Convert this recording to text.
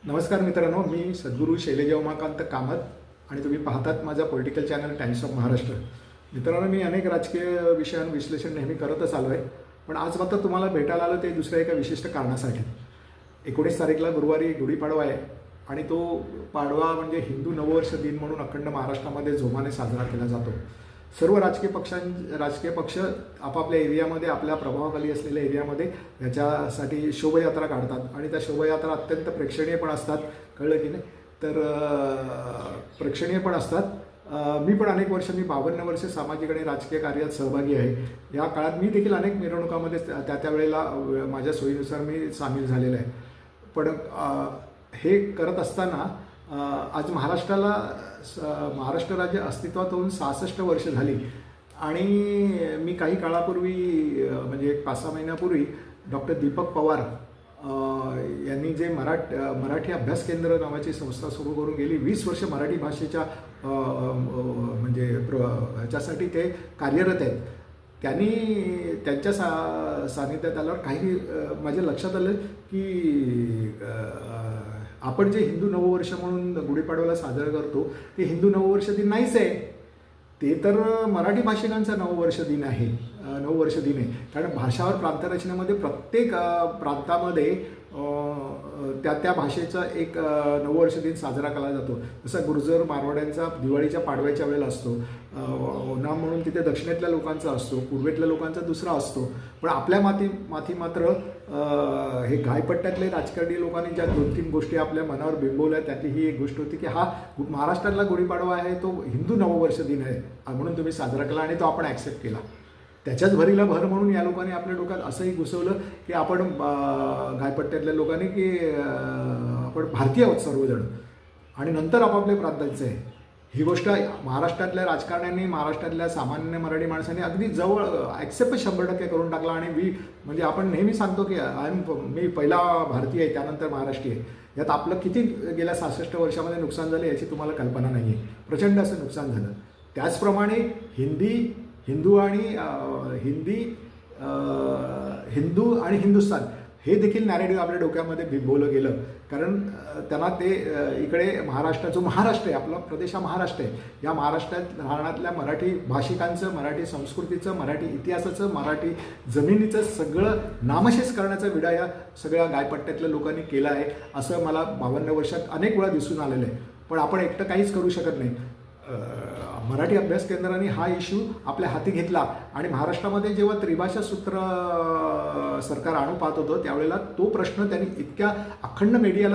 नमस्कार मित्रांनो, मी सद्गुरू शैलेश उमाकांत कामत आणि तुम्ही पाहतात माझा political channel times of Maharashtra. मित्रांनो, मी अनेक राजकीय विषयांवर विश्लेषण नेहमी करतच आलो आहे, पण आज मात्र तुम्हाला भेटायला आलो ते दुसऱ्या एका विशिष्ट कारणासाठी. 19 तारीखला गुरुवारी गुढीपाडवा आहे आणि तो पाडवा म्हणजे हिंदू नववर्ष दिन म्हणून अखंड महाराष्ट्रामध्ये जोमाने साजरा केला जातो. सर्व राजकीय पक्ष आपापल्या एरियामध्ये, आपल्या प्रभावाखाली असलेल्या एरियामध्ये याच्यासाठी शोभायात्रा काढतात आणि त्या शोभायात्रा अत्यंत प्रेक्षणीय पण असतात. कळलं की नाही? तर प्रेक्षणीय पण असतात. मी पण अनेक वर्ष, मी 52 वर्ष सामाजिक आणि राजकीय कार्यात सहभागी आहे. या काळात मी देखील अनेक मिरवणुकामध्ये त्या वेळेला माझ्या सोयीनुसार मी सामील झालेलो आहे. पण हे करत असताना आज महाराष्ट्र राज्य अस्तित्वात होऊन 66 वर्ष झाली आणि मी काही काळापूर्वी म्हणजे 5-6 महिन्यापूर्वी डॉक्टर दीपक पवार यांनी जे मराठी अभ्यास केंद्र नावाची संस्था सुरू करून गेली 20 वर्ष मराठी भाषेच्या म्हणजे ह्याच्यासाठी ते कार्यरत आहेत. त्यांच्या सानिध्यात आल्यावर काही माझ्या लक्षात आलं की आपण जे हिंदू नववर्ष म्हणून गुढीपाडव्याला साजरा करतो ते हिंदू नववर्ष दिन नाहीच आहे, ते तर मराठी भाषिकांचा नववर्ष दिन आहे. कारण भाषावर प्रांतरचनेमध्ये प्रत्येक प्रांतामध्ये त्या भाषेचा एक नववर्ष दिन साजरा केला जातो. जसा गुर्जर मारवाड्यांचा दिवाळीच्या पाडव्याच्या वेळेला असतो, ओनाम म्हणून तिथे दक्षिणेतल्या लोकांचा असतो, पूर्वेतल्या लोकांचा दुसरा असतो. पण आपल्या माथी मात्र हे गायपट्ट्यातले राजकारणी लोकांनी ज्या 2-3 गोष्टी आपल्या मनावर बिंबवल्या त्यातली ही एक गोष्ट होती की हा महाराष्ट्रातला गुढीपाडवा आहे तो हिंदू नववर्ष दिन आहे म्हणून तुम्ही साजरा केला आणि तो आपण ॲक्सेप्ट केला. त्याच्याच भरीला भर म्हणून या लोकांनी आपल्या डोक्यात असंही घुसवलं की आपण गायपट्ट्यातल्या लोकांनी की आपण भारतीय आहोत सर्वजण आणि नंतर आपापल्या प्रांतांचं आहे. ही गोष्ट महाराष्ट्रातल्या राजकारण्यांनी, महाराष्ट्रातल्या सामान्य मराठी माणसांनी अगदी जवळ ॲक्सेप्ट 100% करून टाकला. आणि म्हणजे आपण नेहमी सांगतो की मी पहिला भारतीय आहे त्यानंतर महाराष्ट्रीय आहे. यात आपलं किती गेल्या 66 वर्षामध्ये नुकसान झालं याची तुम्हाला कल्पना नाही आहे. प्रचंड असं नुकसान झालं. त्याचप्रमाणे हिंदू आणि हिंदुस्थान हे देखील नॅरेटिव्ह आपल्या डोक्यामध्ये बिंबवलं गेलं. कारण त्यांना ते इकडे जो महाराष्ट्र आहे, आपला प्रदेश हा महाराष्ट्र आहे, या महाराष्ट्रात राहण्यातल्या मराठी भाषिकांचं, मराठी संस्कृतीचं, मराठी इतिहासाचं, मराठी जमिनीचं सगळं नामशेष करण्याचा विडा या सगळ्या गायपट्ट्यातल्या लोकांनी केला आहे असं मला 52 वर्षात अनेक वेळा दिसून आलेलं आहे. पण आपण एकटं काहीच करू शकत नाही. मराठी अभ्यास केंद्राने हा इश्यू आपल्या हाती घेतला आणि महाराष्ट्रामध्ये जेव्हा त्रिभाषा सूत्र सरकार आणू पाहत होतं त्यावेळेला तो प्रश्न त्यांनी इतक्या अखंड मीडियाला